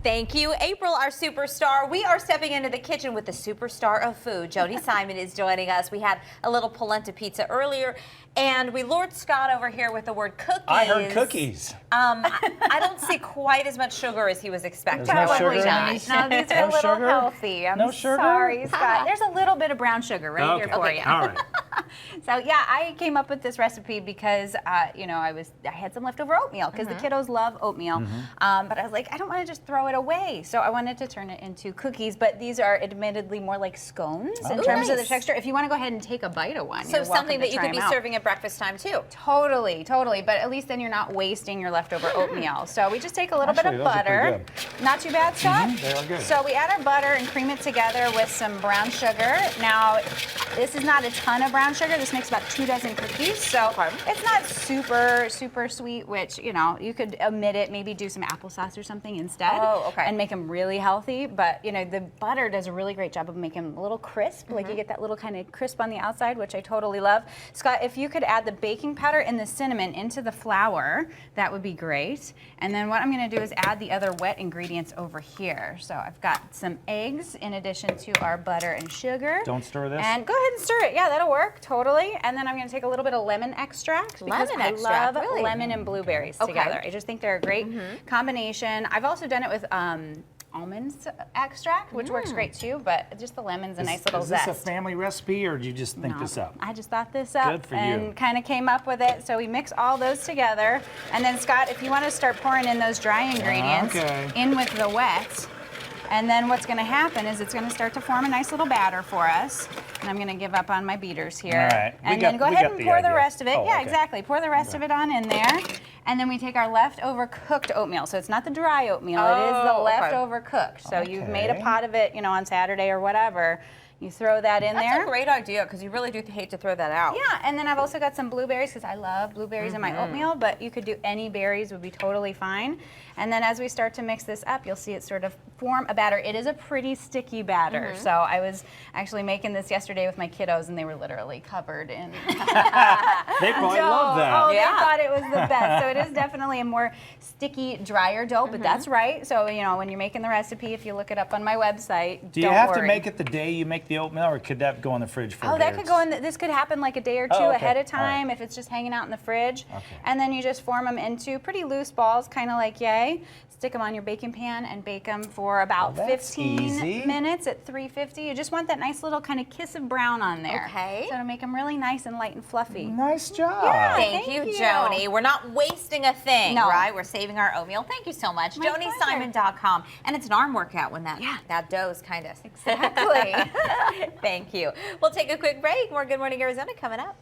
Thank you, April, our superstar. We are stepping into the kitchen with the superstar of food. Joni Simon is joining us. We had a little polenta pizza earlier, and we lured Scott over here with the word cookies. I heard cookies. I don't see quite as much sugar as he was expecting. There's no Probably sugar in not. these? No, these are No a little sugar? healthy. I'm No sugar? sorry, Scott. There's a little bit of brown sugar right here for you. All right. So yeah, I came up with this recipe because you know, I had some leftover oatmeal because the kiddos love oatmeal, but I was like, I don't want to just throw it away, so I wanted to turn it into cookies. But these are admittedly more like scones in terms of the texture. If you want to go ahead and take a bite of one, So you're something welcome that to you try could be them out. serving at breakfast time too. Totally, totally. But at least then you're not wasting your leftover oatmeal. So we just take a little Actually, bit of those are pretty butter. Not too bad, Scott? They are good. So we add our butter and cream it together with some brown sugar. Now, this is not a ton of brown sugar. This makes about 2 dozen cookies. So it's not super, super sweet, which, you know, you could omit it, maybe do some applesauce or something instead. Oh, okay. And make them really healthy. But, you know, the butter does a really great job of making them a little crisp. Like you get that little kind of crisp on the outside, which I totally love. Scott, if you could add the baking powder and the cinnamon into the flour, that would be great. And then what I'm going to do is add the other wet ingredients over here. So I've got some eggs in addition to our butter and sugar. Don't stir this? And go ahead and stir it. Yeah, that'll work, totally. And then I'm going to take a little bit of lemon extract because Lemon I extract, love really? lemon and blueberries Okay. together. I just think they're a great combination. I've also done it with almonds extract, which works great too, but just the lemon's a nice little Is this zest. a family recipe, or did you just think No, this up? I just thought this up Good for you. and kind of came up with it. So we mix all those together. And then Scott, if you want to start pouring in those dry ingredients in with the wet, and then what's going to happen is it's going to start to form a nice little batter for us. And I'm going to give up on my beaters here. All right. And then go ahead and pour the rest of it. Oh, yeah, okay. exactly. Pour the rest of it on in there. And then we take our leftover cooked oatmeal. So it's not the dry oatmeal. It is the Oh, okay. leftover cooked. So you've made a Okay. pot of it, you know, on Saturday or whatever. You throw that in there. That's a great idea because you really do hate to throw that out. Yeah, and then I've also got some blueberries because I love blueberries in my oatmeal, but you could do any berries, would be totally fine. And then as we start to mix this up, you'll see it sort of form a batter. It is a pretty sticky batter. So I was actually making this yesterday with my kiddos and they were literally covered in They probably love that. Oh, Yeah. they thought it was the best. So it is definitely a more sticky, drier dough, but that's right. So, you know, when you're making the recipe, if you look it up on my website, Do you don't have worry. to make it the day you make the oatmeal, or could that go in the fridge for a Oh, day that or could two? go in. This could happen like a day or two Oh, okay. ahead of All right. time if it's just hanging out in the fridge. Okay. And then you just form them into pretty loose balls, kind of like yay. Stick them on your baking pan and bake them for about Oh, that's 15 easy. minutes at 350. You just want that nice little kind of kiss of brown on there. Okay. So to make them really nice and light and fluffy. Nice job. Yeah. Thank Thank you, you. Joni. We're not wasting a thing, No. right? We're saving our oatmeal. Thank you so much. My pleasure. JoniSimon.com. And it's an arm workout when that dough's kind of. Exactly. Thank you. We'll take a quick break. More Good Morning Arizona coming up.